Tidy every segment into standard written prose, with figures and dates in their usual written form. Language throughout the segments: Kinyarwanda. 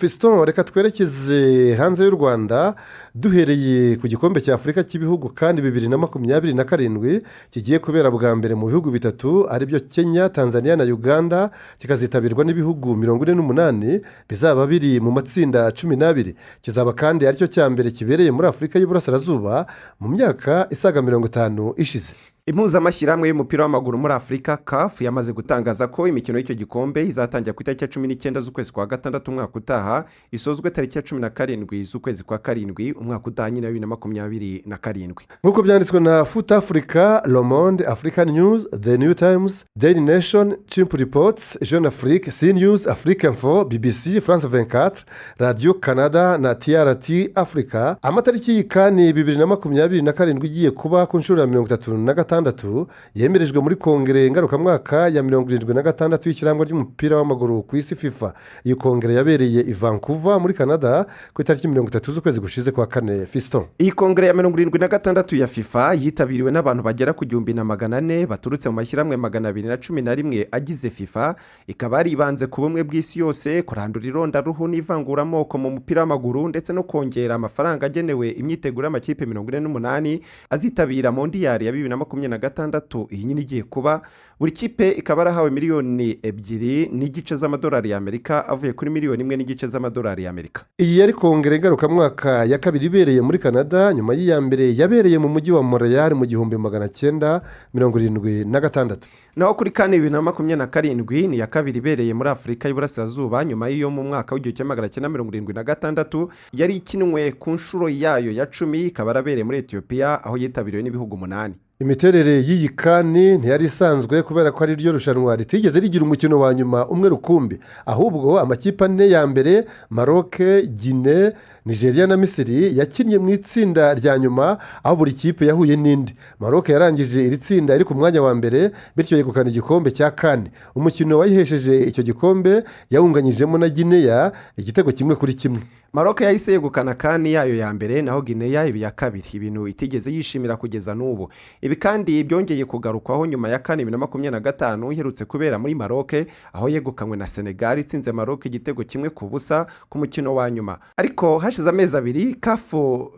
Fiston, reka twerekeze hanze y'u Rwanda duhereye ku gikombe cya Afurika cy'ibihugu kandi 2027 kigiye kubera bwa mbere mu bihugu bitatu aribyo Kenya, Tanzania na Uganda, kikazitabirwa n'ibihugu 48 bizaba biri mu matsinda 12. Kizaba kandi aricyo cya mbere kibereye muri Afurika y'Iburasirazuba mu myaka isaga 50 ishize. Impuzamashyirahamwe y'umupira w'amaguru muri Afurika CAF yamaze gutangaza ko imikino y'icyo gikombe izatangira ku itariki ya 19 z'ukwezi kwa gatandatu umwaka utaha, isozwe tariki ya 17 z'ukwezi kwa karindwi umwaka utaha nyine 2027. Nk'uko byanditswe na Foot Africa, Le Monde, African News, The New Times, Daily Nation, Chimp Reports, Jeune Afrique, CNews, Afrique Info, BBC, France 24, Radio Canada na TRT Africa, amatariki y'ikani 2027 igiye kuba ku nshuro ya 36 yemerejwe muri kongere ngarukamwaka ya 76 y'ishyirahamwe ry'umupira w'amaguru ku isi FIFA. Iyi kongere yabereye i Vancouver muri Canada ku itariki 30 z'ukwezi gushize kwa kane. Fiston, iyi kongere ya 76 ya FIFA yitabiriwe n'abantu bagera ku 1400 baturutse mu mashyirahamwe 211 agize FIFA, ikaba ari ibanze ku bumwe bw'isi yose, kurandura irondaruhu n'ivanguramoko mu mupira w'amaguru ndetse no kongera amafaranga agenewe imyiteguro y'amakipe 48 azitabira mondiyari ya 2026. Iyi nyine igiye kuba, buri kipe ikaba arahawe miliyoni 2.5 z'amadolari y'Amerika avuye kuri miliyoni 1.5 z'amadolari y'Amerika. Iyi yari kongere ngarukamwaka ya kabiri ibereye muri Canada nyuma y'iya mbere yabereye mu mujyi wa Montreal mu 1976. Naho kuri kane 2027 ni ya kabiri ibereye muri Afurika y'Iburasirazuba nyuma y'iyo mu mwaka w'1976 yari ikinwe ku nshuro yayo ya 10, ikaba arabereye muri Ethiopia aho yitabiriwe n'ibihugu 8. Imiterere y'iyi kani ntiyari isanzwe kubera ko ari ryo rushanwa ritigeze rigira umukino wa nyuma umwe rukumbi, ahubwo amakipe 4 ya mbere Maroc, Guinea, Nigeria na Misiri yakinnye mu itsinda rya nyuma, aho buri kipe yahuye n'indi. Maroc yarangije iri tsinda iri ku mwanya wa mbere, bityo yegukana igikombe cya kane. Umukino wayihesheje icyo gikombe yawunganyijemo na Guinea igitego 1-1. Maroc yahise yegukana kani yayo ya mbere, naho Guinea ibi ya kabiri, ibintu itigeze yishimira kugeza n'ubu. Ibi kandi byongeye kugarukwaho nyuma ya kane 2025 iherutse kubera muri Maroc, aho yegukanywe na Senegal itsinze Maroc igitego 1-0 ku mukino wa nyuma. Ariko hashize amezi 2 CAF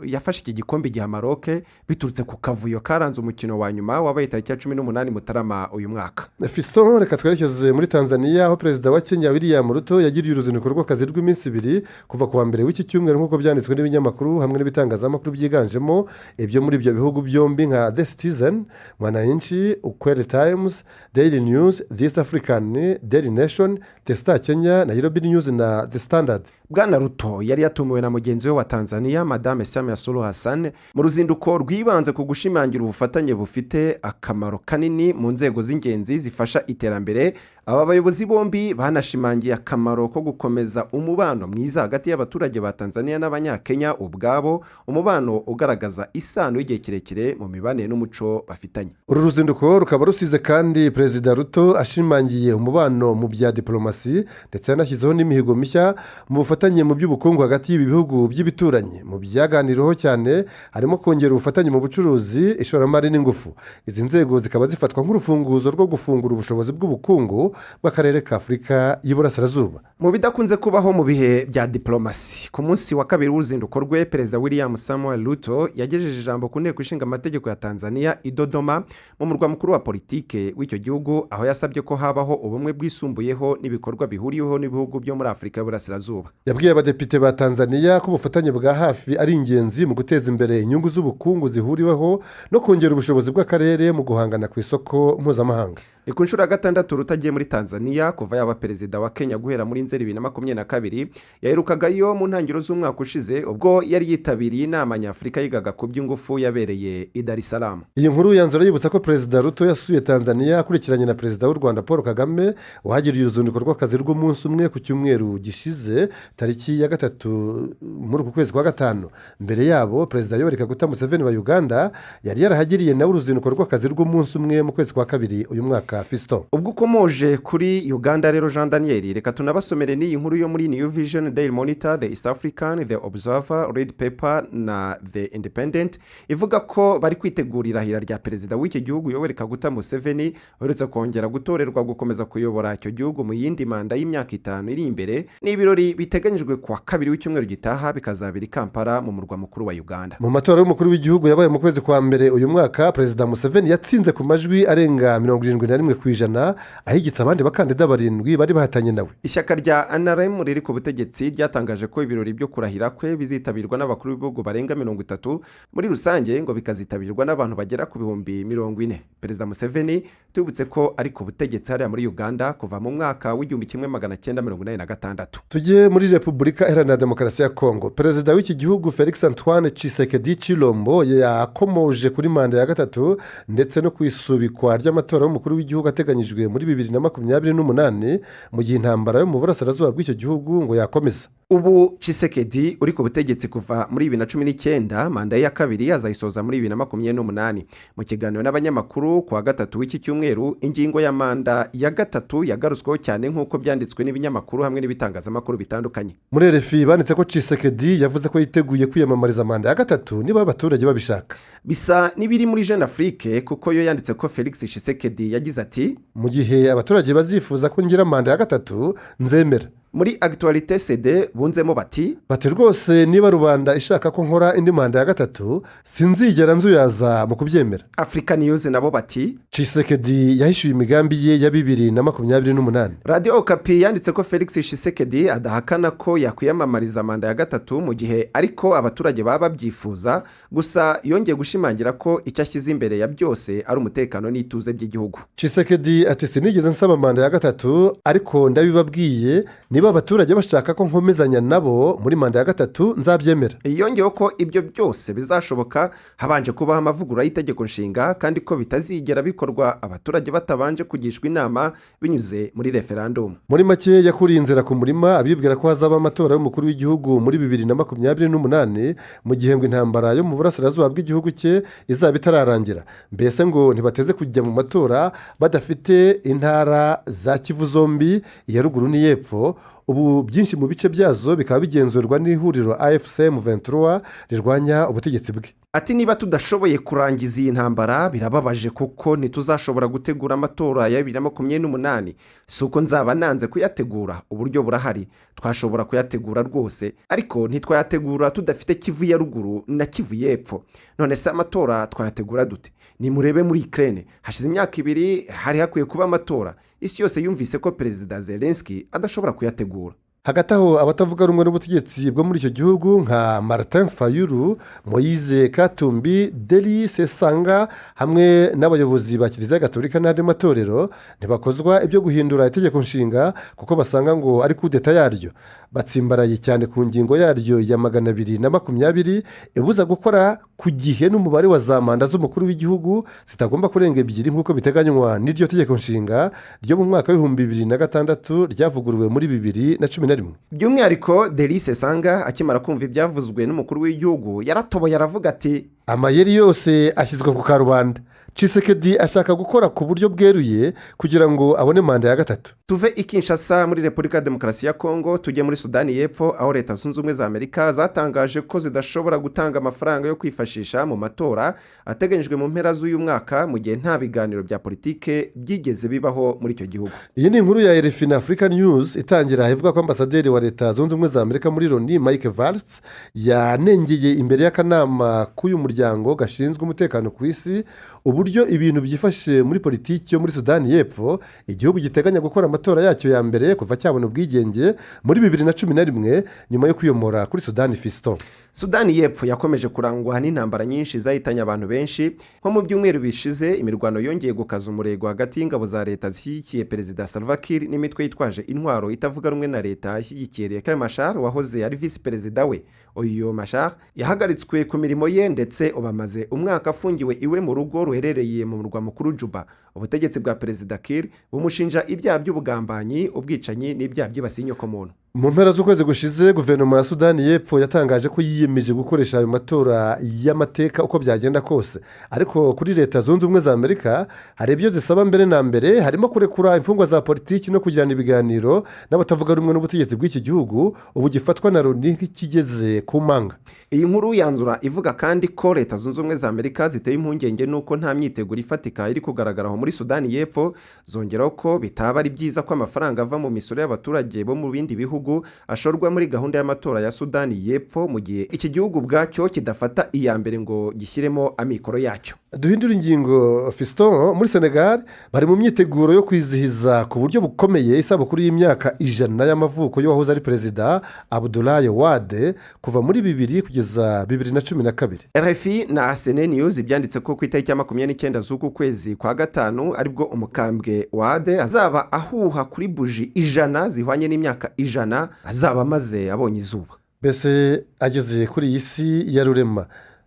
yafashe iki gikombe giha Maroc biturutse ku kavuyo karanze umukino wa nyuma wabaye tariki ya 18 Mutarama uyu mwaka. Fiston, reka twerekeze muri Tanzania aho perezida wa Kenya William Ruto yagiriye uruzinduko rw'akazi rw'iminsi 2 kuva ku wa mbere w'iki cyumweru nk'uko byanditswe n'ibinyamakuru hamwe n'ibitangazamakuru byiganjemo ibyo muri ibyo bihugu byombi nka The Citizen, Mwananchi, Ukweli Times, Daily News, The East African, Daily Nation, The Star Kenya, Nairobi News na The Standard. Bwana Ruto yari yatumiwe na mugenzi we wa Tanzania Madame Samia Suluhu Hassan mu ruzinduko rwibanze ku gushimangira ubufatanye bufite akamaro kanini mu nzego z'ingenzi zifasha iterambere. Aba bayobozi bombi banashimangiye akamaro ko gukomeza umubano mwiza hagati y'abaturage ba Tanzania n'abanyakenya ubwabo, umubano ugaragaza isano y'igihe kirekire mu mibanire n'umuco bafitanye. Uru ruzinduko rukaba rusize kandi Perezida Ruto ashimangiye umubano mu bya diplomasi ndetse yanashyizeho n'imihigo mishya mu bufatanye mu by'ubukungu hagati y'ibi bihugu by'ibituranyi. Mu byaganiriweho cyane harimo kongera ubufatanye mu bucuruzi, ishoramari n'ingufu. Izi nzego zikaba zifatwa nk'urufunguzo rwo gufungura ubushobozi bw'ubukungu bw'akarere ka Afurika y'Iburasirazuba. Mu bidakunze kubaho mu bihe bya diplomasi, ku munsi wa kabiri w'uruzinduko rwe Perezida William Samuel Ruto yagejeje ijambo ku nteko ishinga amategeko ya Tanzania i Dodoma mu murwa mukuru wa politike w'icyo gihugu, aho yasabye ko habaho ubumwe bwisumbuyeho n'ibikorwa bihuriyeho n'ibihugu byo muri Afurika y'Iburasirazuba. Yabwiye abadepite ba Tanzania ko ubufatanye bwa hafi ari ingenzi mu guteza imbere inyungu z'ubukungu zihuriweho no kongera ubushobozi bw'akarere mu guhangana ku isoko mpuzamahanga. Ni ku nshuro ya 6 rutagiye muri Tanzania kuva yaba perezida wa Kenya guhera muri Nzeri 2022, yaherukagayo mu ntangiriro z'umwaka ushize ubwo yari yitabiriye inama nyafurika yigaga ku by'ingufu yabereye i Dar es Salaam. Iyi nkuru yanzura yibutsa ko Perezida Ruto yasuye Tanzania akurikiranye na Perezida w'u Rwanda Paul Kagame wahagiriye uruzinduko rw'akazi rw'umunsi umwe ku cyumweru gishize tariki ya 3 muri uku kwezi kwa 5. Mbere yabo Perezida Yoweri Kaguta Museveni wa Uganda yari yarahagiriye nawe uruzinduko rw'akazi rw'umunsi umwe mu kwezi kwa 2 uyu mwaka mwaka Fiston. ubwo ukomoje kuri Uganda rero Jean Daniel, reka tunabasomere n'iyi nkuru yo muri New Vision, Daily Monitor, The East African, The Observer, Red Paper na The Independent, ivuga ko bari kwitegurira irahira rya perezida w'iki gihugu Yoweri Kaguta Museveni uretse kongera gutorerwa gukomeza kuyobora icyo gihugu mu yindi manda y'imyaka 5 iri imbere. N'ibirori biteganyijwe kuwa kabiri w'icyumweru gitaha bikazabira i Kampala mu murwa mukuru wa Uganda. Mu matora y'umukuru w'igihugu yabaye mu kwezi kwa mbere uyu mwaka, perezida Museveni yatsinze ku majwi arenga 71% ahigitse abandi bakandida 7 bari bahatanye nawe. Ishyaka rya NRM riri ku butegetsi ryatangaje ko ibirori byo kurahira kwe bizitabirwa n'abakuru b'ibihugu barenga 30 muri rusange, ngo bikazitabirwa n'abantu bagera ku bihumbi 40. Perezida Museveni tubutse ko ari ku butegetsi hariya muri Uganda kuva mu mwaka w'1986. Tujye muri Repubulika Iharanira Demokarasi ya Kongo. Perezida w'iki gihugu Felix Antoine Tshisekedi Tshilombo yakomoje kuri manda ya gatatu ndetse no kwisubikwa ry'amatora y'umukuru w'igihugu ateganyijwe muri 2028 mu gihe intambara yo mu burasirazuba bw'icyo gihugu ngo yakomeza. Ubu Tshisekedi uri ku butegetsi kuva muri 2019, manda ya kabiri azayisoza muri 2028. Mu kiganiro n'abanyamakuru kuwa gatatu w'iki cyumweru, ingingo ya manda ya gatatu yagarutsweho cyane nk'uko byanditswe n'ibinyamakuru hamwe n'ibitangazamakuru bitandukanye. Muri RFI banditse ko Tshisekedi yavuze ko yiteguye kwiyamamariza manda ya gatatu niba abaturage babishaka. Bisa n'ibiri muri Jeune Afrique kuko yo yanditse ko Felix Tshisekedi yagize ati, mu gihe abaturage bazifuza ko ngira manda ya gatatu nzemera. Muri Actualité CD bunzemo bati rwose niba rubanda ishaka ko nkora indi manda ya gatatu sinzigera nzuyaza mu kubyemera. Africa News nabo bati Tshisekedi yahishuye imigambi ye ya 2028. Radio Okapi yanditse ko Felix Tshisekedi adahakana ko yakwiyamamariza manda ya gatatu mu gihe ariko abaturage baba babyifuza, gusa yongeye gushimangira ko icyo ashyize imbere ya byose ari umutekano n'ituze by'igihugu. Tshisekedi ati sinigeze nsaba manda ya gatatu ariko ndabibabwiye, niba abaturage bashaka ko nkomezanya nabo muri manda ya gatatu nzabyemera. Yongeyeho ko ibyo byose bizashoboka habanje kubaho amavugurura y'itegeko nshinga kandi ko bitazigera bikorwa abaturage batabanje kugishwa inama binyuze muri referendum. Muri make yakuriye inzira ku murima abibwira ko hazaba amatora y'umukuru w'igihugu muri 2028 mu gihe ngo intambara yo mu burasirazuba bw'igihugu cye izaba itararangira. Mbese ngo ntibateze kujya mu matora badafite intara za Kivu zombi, iya ruguru n'iyepfo. Ubu byinshi mu bice byazo bikaba bigenzurwa n'ihuriro AFC M23 rirwanya ubutegetsi bwe. Ati niba tudashoboye kurangiza iyi ntambara birababaje kuko ntituzashobora gutegura amatora ya 2028. Suko nzaba nanze kuyategura, uburyo burahari, twashobora kuyategura rwose, ariko ntitwayategura tudafite Kivu ya ruguru na Kivu y'epfo. None se amatora twayategura dute? Nimurebe muri Ukraine, hashize imyaka 2 hari hakwiye kuba amatora. Isi yose yumvise ko Perezida Zelensky adashobora kuyategura. Hagati aho abatavuga rumwe n'ubutegetsi bwo muri icyo gihugu nka Martin Fayulu, Moise Katumbi, Deli Sesanga hamwe n'abayobozi ba Kiliziya Gatolika n'andi matorero ntibakozwa ibyo guhindura itegeko nshinga kuko basanga ngo ari kudeta yaryo. Batsimbaraye cyane ku ngingo yaryo ya 220 ibuza gukora ku gihe n'umubare wa za manda z'umukuru w'igihugu zitagomba kurenga 2 nk'uko biteganywa n'iryo tegeko nshinga ryo mu mwaka w'2026 ryavuguruwe muri 2010. By'umwihariko Deli Sesanga akimara kumva ibyavuzwe n'umukuru w'igihugu yaratoboye aravuga ati amayeri yose ashyizwe ku karubanda. Tshisekedi ashaka gukora ku buryo bweruye kugira ngo abone manda ya gatatu. Tuve i Kinshasa muri Repubulika ya Demokarasi ya Kongo tujye muri Sudani y'Epfo, aho Leta Zunze Ubumwe za Amerika zatangaje ko zidashobora gutanga amafaranga yo kwifashisha mu matora ateganyijwe mu mpera z'uyu mwaka mu gihe nta biganiro bya politike byigeze bibaho muri icyo gihugu. Iyi ni inkuru ya RFI na Africa News itangira ivuga ko ambasaderi wa Leta Zunze Ubumwe za Amerika muri Loni Mike Valtz yanengeye imbere y'akanama k'uyu muryango gashinzwe umutekano ku isi uburyo ibintu byifashe muri politiki yo muri Sudani y'Epfo, igihugu giteganya gukora amatora yacyo ya mbere kuva cyabona ubwigenge muri 2011 nyuma yo kwiyomora kuri Sudani Fiston. Sudani y'Epfo yakomeje kurangwa n'intambara nyinshi zahitanye abantu benshi. Nko mu byumweru bishize imirwano yongeye gukaza umurego hagati y'ingabo za leta zishyigikiye Perezida Salva Kiir n'imitwe yitwaje intwaro itavuga rumwe na leta ishyigikiye Riek Machar wahoze ari visi perezida we. Uyu Machar yahagaritswe ku mirimo ye ndetse ubamaze umwaka afungiwe iwe mu rugo ruherereye mu murwa mukuru Juba. Ubutegetsi bwa Perezida Kiir bumushinja ibyaha by'ubugambanyi, ubwicanyi n'ibyaha byibasiye inyokomuntu. mu mpera z'ukwezi gushize guverinoma ya sudani y'epfo yatangaje ko yiyemeje gukoresha ayo matora y'amateka uko byagenda kose, ariko kuri leta zunze ubumwe za amerika hari ibyo zisaba mbere na mbere, harimo kurekura imfungwa za politiki no kugirana ibiganiro n'abatavuga rumwe n'ubutegetsi bw'iki gihugu ubu gifatwa na loni nk'ikigeze ku manga. iyi nkuru yanzura ivuga kandi ko leta zunze ubumwe za amerika ziteye impungenge n'uko nta myiteguro ifatika iri kugaragaraho muri sudani y'epfo, zongeraho ko bitaba ari byiza ko amafaranga ava mu misoro y'abaturage bo mu bindi bihugu ashorwa muri gahunda y'amatora ya sudani y'epfo mu gihe iki gihugu ubwacyo kidafata iya mbere ngo gishyiremo amikoro yacyo. duhindura ingingo. Fiston, muri Senegal bari mu myiteguro yo kwizihiza ku buryo bukomeye isabukuru y'imyaka 100 y'amavuko y'uwahoze ari perezida Abdoulaye Wade kuva muri 2000 kugeza 2012. RFI na CNN News byanditse ko ku itariki ya 29 z'uku kwezi kwa gatanu aribwo umukambwe Wade azaba ahuha kuri buji 100 zihwanye n'imyaka 100 azaba amaze abonye izuba. Mbese ageze kuri iyi si ya rurema.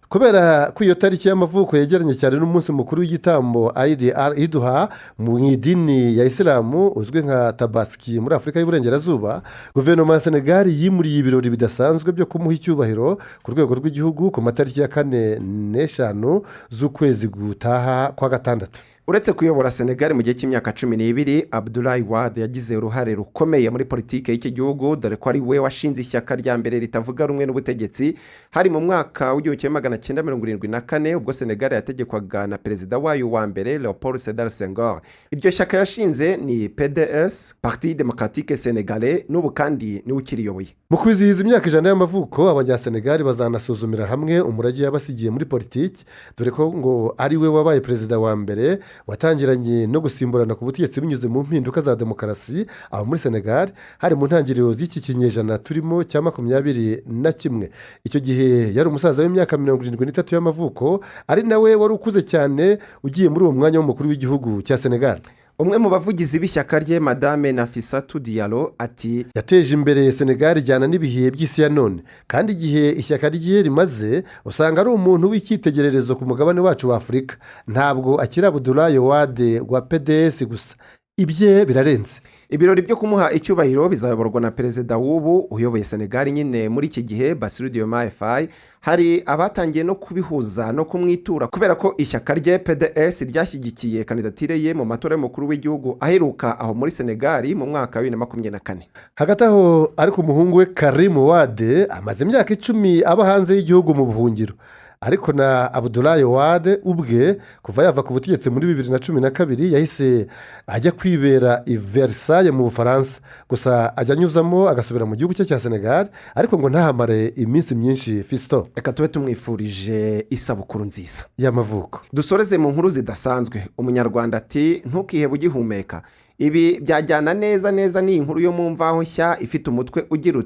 Kubera ko iyo tariki y'amavuko yegeranye cyane n'umunsi mukuru w'igitambo Eid al-Adha mu idini ya Isilamu uzwi nka Tabaski muri Afurika y'Uburengerazuba, guverinoma ya Senegal yimuriye ibirori bidasanzwe byo kumuha icyubahiro ku rwego rw'igihugu ku matariki ya 4 n'eshanu z'ukwezi gutaha kwa gatandatu. uretse kuyobora Senegal mu gihe cy'imyaka 12, Abdoulaye Wade yagize uruhare rukomeye muri politiki y'iki gihugu, dore ko ari we washinze ishyaka rya mbere ritavuga rumwe n'ubutegetsi hari mu mwaka w'1974 ubwo Senegal yategekwaga na perezida wayo wa mbere Léopold Sédar Senghor. iryo shyaka yashinze ni PDS, Parti Démocratique Sénégalais, n'ubu kandi niwe ukiriyoboye. Mu kwizihiza imyaka 100 y'amavuko, abanyasenegali bazanasuzumira hamwe umurage yabasigiye muri politiki, dore ko ngo ari we wabaye perezida wa mbere watangiranye no gusimburana ku butegetsi binyuze mu mpinduka za demokarasi aho muri Senegal hari mu ntangiriro z'iki kinyejana turimo cya 21. Icyo gihe yari umusaza w'imyaka 73 y'amavuko, ari nawe wari ukuze cyane ugiye muri uwo mwanya w'umukuru w'igihugu cya Senegal. umwe mu bavugizi b'ishyaka rye Madame Nafissatou Diallo ati yateje imbere Senegal ijyana n'ibihe by'isi ya none, kandi igihe ishyaka rye rimaze usanga ari umuntu w'icyitegererezo ku mugabane wacu wa Afurika. Ntabwo akiri Abdoulaye Wade wa PDS gusa, ibye birarenze. ibirori byo kumuha icyubahiro bizayoborwa na perezida w'ubu uyoboye Senegal nyine muri iki gihe Bassirou Diomaye Faye. hari abatangiye no kubihuza no kumwitura kubera ko ishyaka rye PDS ryashyigikiye kandidatire ye mu matora y'umukuru w'igihugu aheruka aho muri Senegal mu mwaka wa 2024. Hagati aho ariko umuhungu we Karim Wade amaze imyaka 10 aba hanze y'igihugu mu buhungiro, ariko na Abdoulaye Wade ubwe kuva yava ku butegetsi muri 2012 yahise ajya kwibera i Versailles mu Bufaransa, gusa ajya anyuzamo agasubira mu gihugu cye cya Senegal, ariko ngo ntahamare iminsi myinshi. Fiston, reka tube tumwifurije isabukuru nziza y'amavuko. dusoreze mu nkuru zidasanzwe. umunyarwanda ati ntukihebe ugihumeka. ibi byajyana neza neza ni inkuru yo mu mvaho nshya ifite umutwe ugira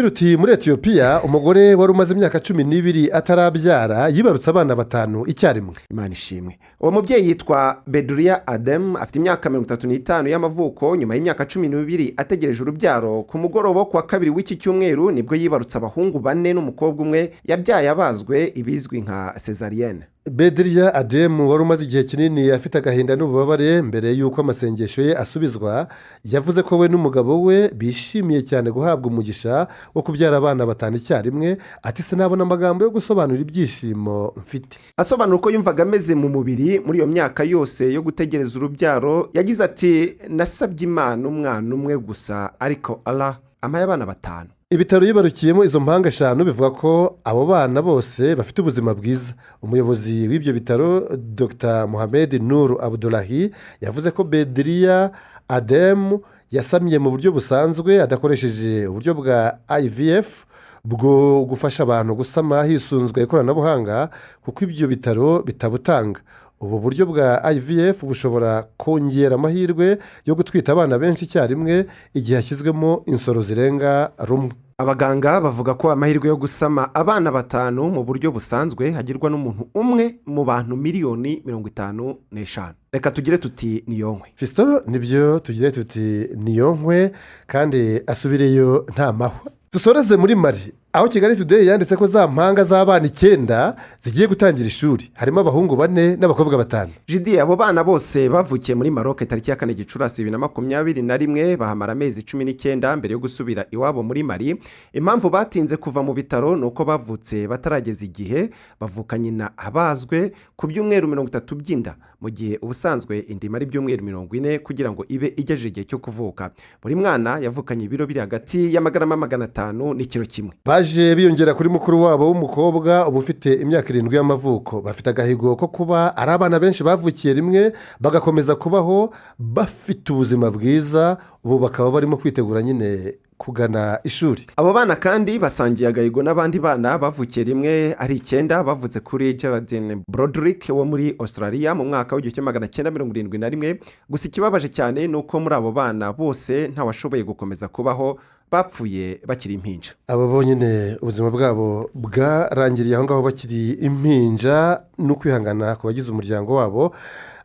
uti muri Ethiopia umugore wari umaze imyaka 12 atarabyara yibarutse abana 5 icyarimwe. Imana ishimwe. uwo mubyeyi yitwa Bedouria Adem, afite imyaka 35 y'amavuko. nyuma y'imyaka 12 ategereje urubyaro, ku mugoroba kwa kabiri w'iki cyumweru nibwo yibarutse abahungu 4 n'umukobwa umwe, yabyaye abazwe ibizwi nka cesarienne. Bedouria Adem wari umaze igihe kinini afite agahinda n'ububabare mbere y'uko amasengesho ye asubizwa, yavuze ko we n'umugabo we bishimiye cyane guhabwa umugisha wo kubyara abana 5 icyarimwe. Ati sinabona amagambo yo gusobanura ibyishimo mfite. asobanura uko yumvaga ameze mu mubiri muri iyo myaka yose yo gutegereza urubyaro. yagize ati nasabye Imana umwana umwe gusa, ariko Allah ampaye abana 5. Ibitaro yibarukiyemo izo mpanga 5 bivuga ko abo bana bose bafite ubuzima bwiza. Umuyobozi w'ibyo bitaro Dr Mohamed Nour Abdullahi yavuze ko Bedouria Adem yasamye mu buryo busanzwe adakoresheje uburyo bwa IVF bwo gufasha abantu gusama hisunzwe ikoranabuhanga, kuko ibyo bitaro bitabutanga. ubu buryo bwa IVF bushobora kongera amahirwe yo gutwita abana benshi icyarimwe igihe hashyizwemo insoro zirenga rumwe. abaganga bavuga ko amahirwe yo gusama abana 5 mu buryo busanzwe hagirwa n'umuntu umwe mu bantu miliyoni 55. reka tugire tuti niyonkwe. Fiston, nibyo tugire tuti niyonkwe kandi asubireyo nta mahwa. Dusoreze muri Mali. aho Kigali Today yanditse ko za mpanga z'abana 9 zigiye gutangira ishuri, harimo abahungu 4 n'abakobwa 5. Jidi, abo bana bose bavukiye muri Maroc tariki ya 4 Gicurasi 2021 bahamara amezi 19 mbere yo gusubira iwabo muri Mali. Impamvu batinze kuva mu bitaro nuko bavutse batarageza igihe, bavuka nyina abazwe ku byumweru 30 by'inda, mu gihe ubusanzwe indima ari byumweru 40 kugira ngo ibe igejeje igihe cyo kuvuka. Buri mwana yavukanye ibiro biri hagati y'amagarama 500 n'ikiro kimwe. Baje biyongera kuri mukuru wabo w'umukobwa ubu ufite imyaka 7 y'amavuko. Bafite agahigo ko kuba ari abana benshi bavukiye rimwe bagakomeza kubaho bafite ubuzima bwiza, ubu bakaba barimo kwitegura nyine kugana ishuri. Abo bana kandi basangiye agahigo n'abandi bana bavukiye rimwe ari 9 bavutse kuri Geraldine Broderick wo muri Australia mu mwaka w'1971. Gusa ikibabaje cyane nuko muri abo bana bose ntawashoboye gukomeza kubaho, bapfuye bakiri impinja. Abo bonyine ubuzima bwabo bwarangiriye aho ngaho bakiri impinja, no kwihangana ku bagize umuryango wabo.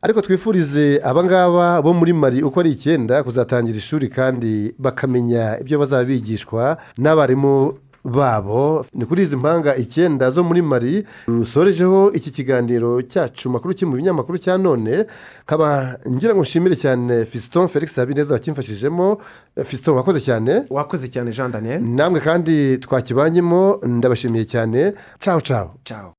Ariko twifurize abangaba bo muri Mali uko ari 9 kuzatangira ishuri kandi bakamenya ibyo bazabigishwa n'abarimu babo. Ni kuri izi mpanga 9 zo muri Mali dusorejeho iki kiganiro cyacu makuru mu binyamakuru cya none. Kaba ngira ngo nshimire cyane Fiston Felix Habineza wakimfashijemo. Fiston, wakoze cyane. Wakoze cyane Jean Daniel. Namwe kandi twakibanyemo ndabashimiye cyane. Ciao ciao. Ciao.